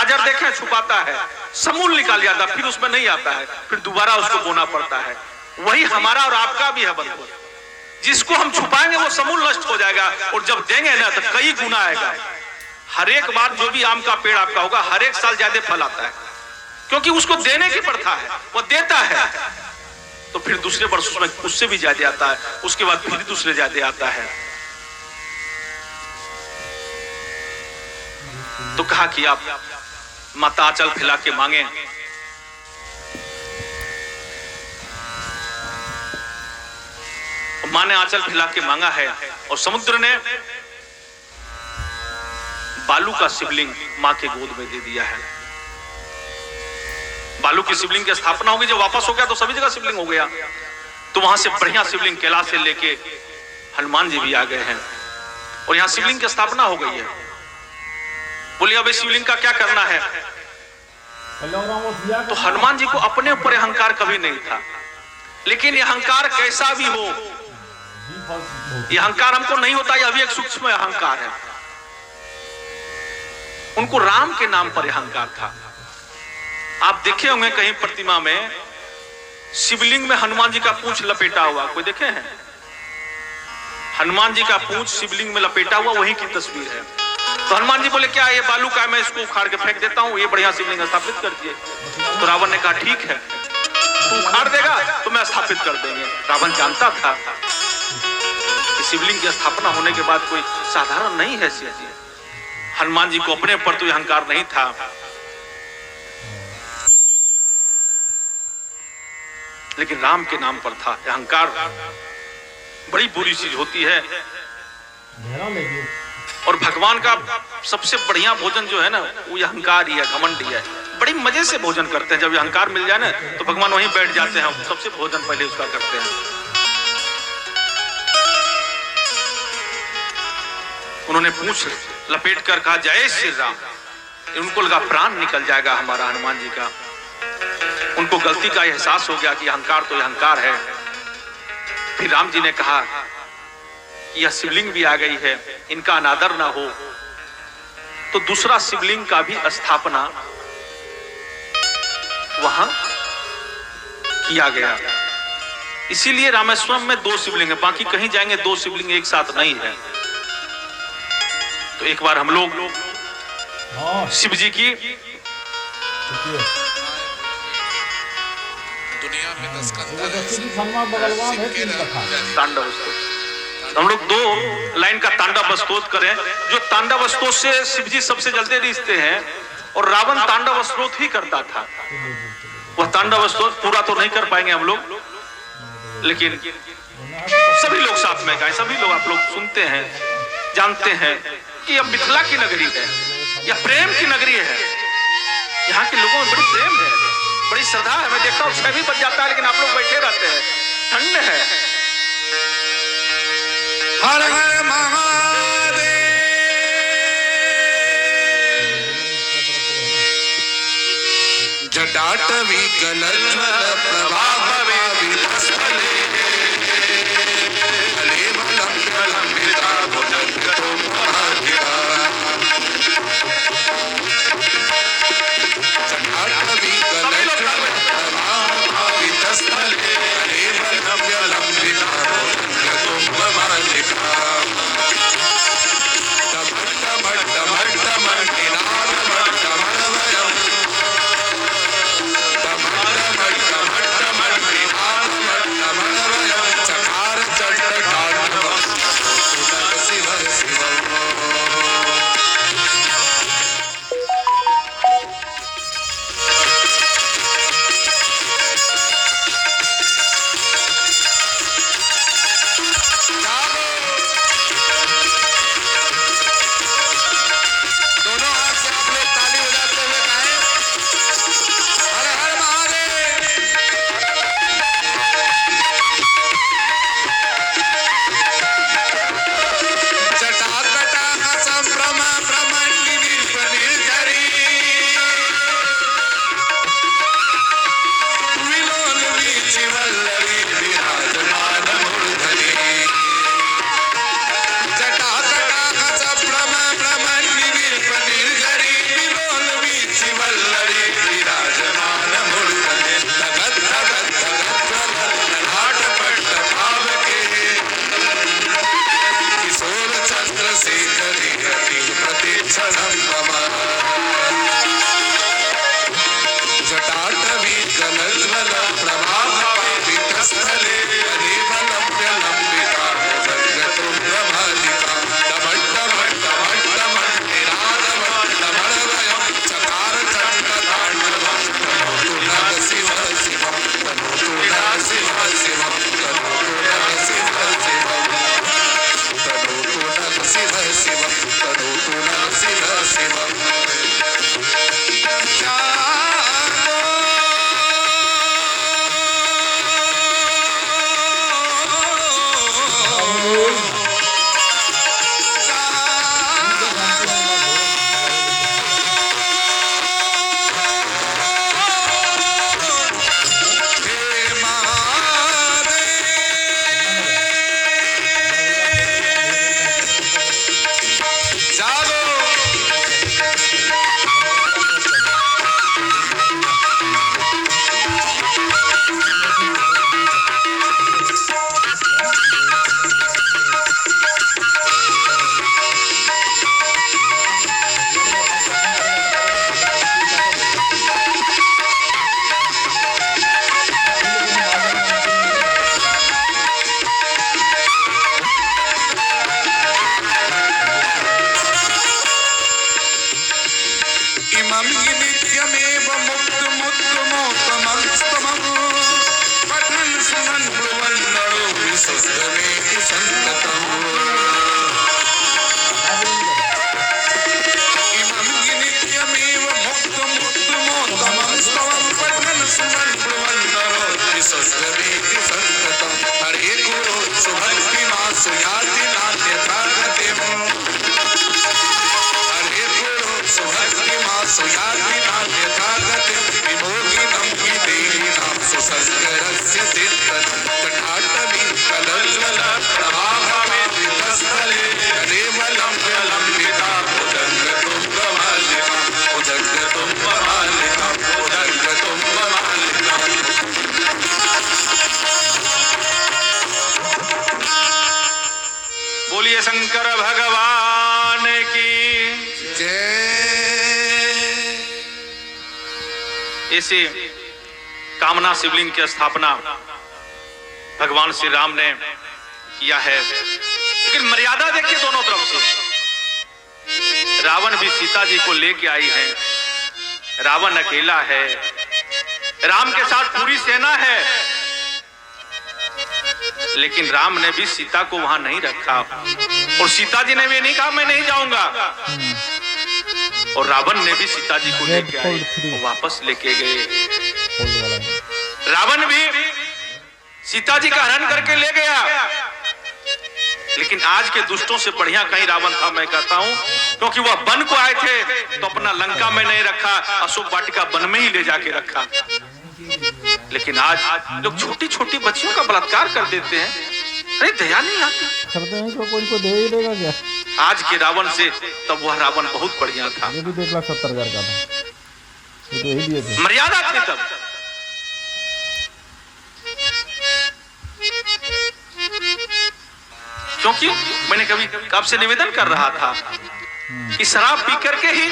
गाजर देखें छुपाता है, समूल निकाल जाता, फिर उसमें नहीं आता है, फिर दोबारा उसको बोना पड़ता है। वही हमारा और आपका भी है बंधु, जिसको हम छुपाएंगे वो समूल नष्ट हो जाएगा, और जब देंगे ना तो कई गुना आएगा। हर एक बार जो भी आम का पेड़ आपका होगा हर एक साल ज्यादा फल आता है, क्योंकि उसको देने की प्रथा है, वो देता है तो फिर दूसरे वर्ष उसमें उससे भी ज्यादा आता है, उसके बाद फिर दूसरे ज्यादा आता है। तो कहा कि आप माता आंचल फैला के मांगे। मां ने आंचल फैला के मांगा है और समुद्र ने बालू का शिवलिंग मां के गोद में दे दिया है। बालू की शिवलिंग की स्थापना होगी, जब वापस हो गया तो सभी जगह शिवलिंग हो गया। तो वहां से बढ़िया शिवलिंग कैलाश से लेके हनुमान जी भी आ गए हैं और यहां शिवलिंग की स्थापना हो गई है। बोलिए अब शिवलिंग का क्या करना है? तो हनुमान जी को अपने ऊपर अहंकार कभी नहीं था, लेकिन यह अहंकार कैसा भी हो, यह अहंकार हमको नहीं होता, यह भी एक सूक्ष्म अहंकार है। उनको राम के नाम पर अहंकार था। आप देखे होंगे कहीं प्रतिमा में शिवलिंग में हनुमान जी का पूंछ लपेटा हुआ, कोई देखे हैं? हनुमान जी का पूंछ शिवलिंग में लपेटा हुआ वही की तस्वीर है। तो हनुमान जी बोले क्या ये बालू का है, मैं इसको उखाड़ के फेंक देता हूं, ये बढ़िया शिवलिंग स्थापित कर दिए। तो रावण ने कहा ठीक है, तू उखाड़ देगा तो मैं स्थापित कर देंगे। रावण जानता था कि शिवलिंग की स्थापना होने के बाद कोई साधारण नहीं है शिव जी। हनुमान जी को अपने ऊपर तो अहंकार नहीं था, लेकिन राम के नाम पर था। अहंकार बड़ी बुरी चीज होती है, और भगवान का सबसे बढ़िया भोजन जो है ना वो अहंकार ही है, घमंड ही है। बड़ी मजे से भोजन करते हैं, जब अहंकार मिल जाए ना तो भगवान वहीं बैठ जाते हैं, सबसे भोजन पहले उसका करते हैं। उन्होंने पूंछ लपेट कर कहा जय श्री राम। उनको लगा प्राण निकल जाएगा हमारा हनुमान जी का। उनको गलती का एहसास हो गया कि अहंकार तो अहंकार है। फिर राम जी ने कहा कि यह शिवलिंग भी आ गई है, इनका अनादर ना हो, तो दूसरा शिवलिंग का भी स्थापना वहां किया गया। इसीलिए रामेश्वरम में 2 शिवलिंग है, बाकी कहीं जाएंगे 2 शिवलिंग एक साथ नहीं है। तो एक बार हम लोग शिव जी की दुनिया में 10 तांडव स्तोत्र, हम लोग 2 लाइन का तांडव स्तोत्र करें। जो तांडव स्तोत्र से शिव जी सबसे जल्दी रिश्ते हैं, और रावण तांडव स्तोत्र ही करता था। वह तांडव स्तोत्र पूरा तो नहीं कर पाएंगे हम लोग, लेकिन सभी लोग साथ में गाएं। सभी लोग आप लोग सुनते हैं, जानते हैं कि यह मिथिला की नगरी है, यह प्रेम की नगरी है। यहाँ के लोगों में बड़ी प्रेम है, बड़ी श्रद्धा है। मैं देखता हूँ 6 भी बज जाता है लेकिन आप लोग बैठे रहते हैं, ठंड है। हर हर महादेव। जटाटवी गलज्वल प्रवाह विभस्मले लंबिता भुजंगो महाधिरा। जटाटवी गलज्वल प्रवाह विभस्मले लंबिता भुजंगो महाधिरा। इमं नित्यमेव मुक्तमोत्तमस्तमम् पठन् शृण्वन् ब्रुवन् नरो विशुद्धमेति सन्ततम् इमं नित्यमेव मुक्तमोत्तमस्तमम् पठन् शृण्वन् ब्रुवन् नरो विशुद्धमेति सन्ततम् हरे गुरो सुभक्तिमासु याति नान्यथा गतिम् हरे गुरो सुभक्तिमासु याति नान्यथा गतिम् विमोहिनं विदेहिनां सुसंस्करस्य चित्तनं तटाटवी कलल्ललप्रभावितस्थले कलेवलं विलम्बिता उदङ्गतुङ्गमालिका उदङ्गतुङ्गमालिका उदङ्गतुङ्गमालिका। बोलिए शंकर भगवान की जय। ऐसे कामना शिवलिंग की स्थापना भगवान श्री राम ने किया है, लेकिन मर्यादा देखिए दोनों तरफ से। रावण भी सीता जी को लेके आई है, रावण अकेला है, राम के साथ पूरी सेना है, लेकिन राम ने भी सीता को वहां नहीं रखा और सीता जी ने भी नहीं कहा मैं नहीं जाऊंगा, और रावण ने भी सीता जी को लेके आए और वापस लेके गए। रावण भी सीता जी का हरण करके ले गया, लेकिन आज के दुष्टों से बढ़िया कहीं रावण था मैं कहता हूं, क्योंकि वह वन को आए थे तो अपना लंका में नहीं रखा, अशोक वाटिका वन में ही ले जाके रखा। लेकिन आज लोग छोटी छोटी बच्चियों का बलात्कार कर देते हैं, अरे दया नहीं आती। करते हैं तो कोई को दे ही देगा क्या? आज के रावण से तब वह रावण बहुत बढ़िया था, ये भी 1,70,000 का था, ये तो यही दिए थे। मर्यादा थी तब। क्योंकि मैंने कभी आपसे निवेदन कर रहा था कि शराब पी करके ही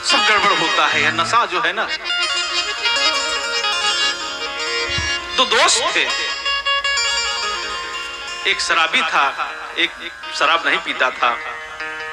सब गड़बड़ होता है, यह नशा जो है ना। दो दोस्त थे, एक शराबी था, एक शराब नहीं पीता था।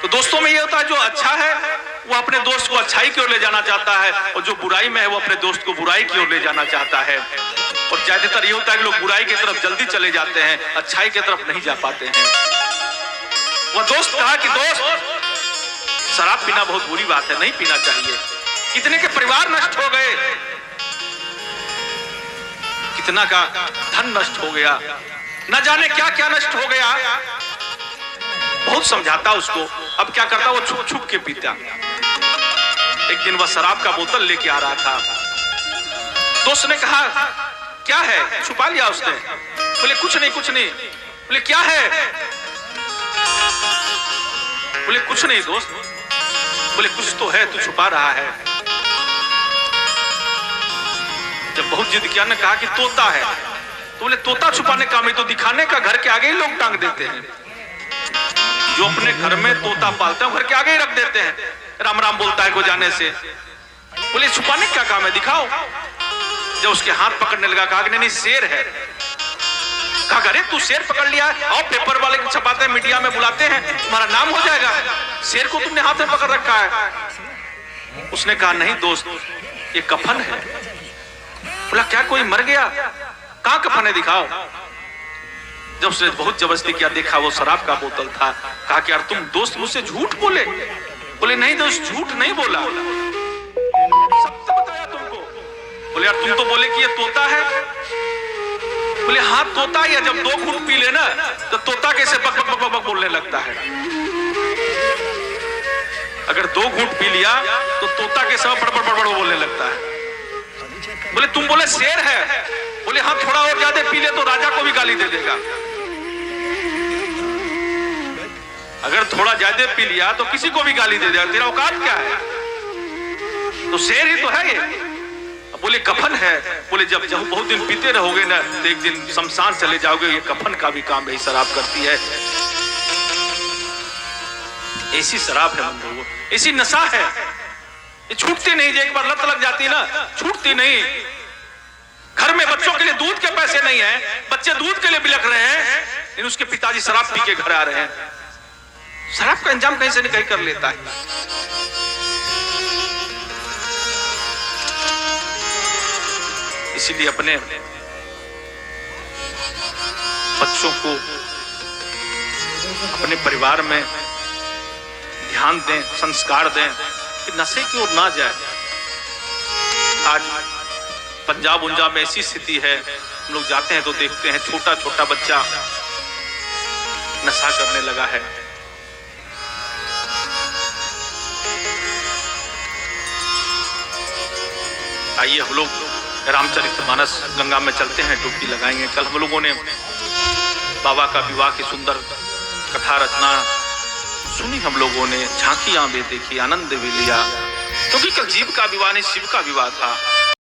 तो दोस्तों में ये होता है जो अच्छा है वो अपने दोस्त को अच्छाई की ओर ले जाना चाहता है, और जो बुराई में है वो अपने दोस्त को बुराई की ओर ले जाना चाहता है। और ज्यादातर ये होता है कि लोग बुराई की तरफ जल्दी चले जाते हैं, अच्छाई की तरफ नहीं जा पाते हैं। वह दोस्त कहा कि दोस्त, शराब पीना बहुत बुरी बात है, नहीं पीना चाहिए। कितने के परिवार नष्ट हो गए, कितना का धन नष्ट हो गया, न जाने क्या क्या नष्ट हो गया। बहुत समझाता उसको, अब क्या करता, वो छुप छुप के पीता। एक दिन वह शराब का बोतल लेके आ रहा था, दोस्त ने कहा क्या है, छुपा लिया उसने। बोले कुछ नहीं कुछ नहीं। बोले क्या है, बोले कुछ नहीं दोस्त। बोले कुछ तो है, तू छुपा रहा है। जब बहुत जिद किया ने कहा कि तोता है, तो बोले तोता छुपाने का में तो दिखाने का घर के आगे ही लोग टांग देते हैं। जो अपने घर में तोता पालते हैं घर के आगे ही रख देते हैं, राम राम बोलता है को जाने से। बोले छुपाने का काम है, दिखाओ। जब उसके हाथ पकड़ने लगा कहा नहीं शेर है। कहा अरे तू शेर पकड़ लिया है, और पेपर वाले छपाते हैं, मीडिया में बुलाते हैं, तुम्हारा नाम हो जाएगा। शेर को तुमने हाथ में पकड़ रखा है। उसने कहा नहीं दोस्त, ये कफन है। बोला क्या कोई मर गया, कहां कफन है, दिखाओ। जब उसने बहुत जबरदस्ती किया, देखा वो शराब का बोतल था। कहा कि यार तुम दोस्त मुझसे झूठ बोले। बोले नहीं दोस्त, झूठ नहीं बोला, सत्य बताया तुमको। बोले यार तुम तो बोले कि ये तोता है। बोले हाँ तोता ही है, जब 2 घूंट पी लेना तो तोता कैसे बक बक बक बक बोलने लगता है। अगर 2 घूंट पी लिया तो तोता के समय बड़बड़ बड़बड़ बोलने लगता है। बोले तुम बोले शेर है। बोले हाँ थोड़ा और ज्यादा पी ले तो राजा को भी गाली दे देगा। अगर थोड़ा ज्यादा पी लिया तो किसी को भी गाली दे देगा, तेरा औकात क्या है। तो शेर ही तो है ये। बोले कफन है। बोले जब बहुत दिन पीते रहोगे ना तो एक दिन शमशान चले जाओगे, ये कफन का भी काम यही शराब करती है। ऐसी शराब है हम लोगों, ऐसी नशा है, ये छूटती नहीं। एक बार लत लग जाती ना, छूटती नहीं। घर में बच्चों के लिए दूध के पैसे नहीं है, बच्चे दूध के लिए बिलख रहे हैं, लेकिन उसके पिताजी शराब पी के घर आ रहे हैं। शराब का इंतजाम कहीं से नहीं कहीं कर लेता है। इसीलिए अपने बच्चों को, अपने परिवार में ध्यान दें, संस्कार दें कि नशे की ओर ना जाए। आज पंजाब उंजाब में ऐसी स्थिति है, हम लोग जाते हैं तो देखते हैं छोटा छोटा बच्चा नशा करने लगा है। आइए हम लोग रामचरितमानस गंगा में चलते हैं, डुबकी लगाएंगे। कल हम लोगों ने बाबा का विवाह की सुंदर कथा रचना सुनी, हम लोगों ने झांकियां भी देखी, आनंद भी लिया, क्योंकि कल जीव का विवाह नहीं शिव का विवाह था।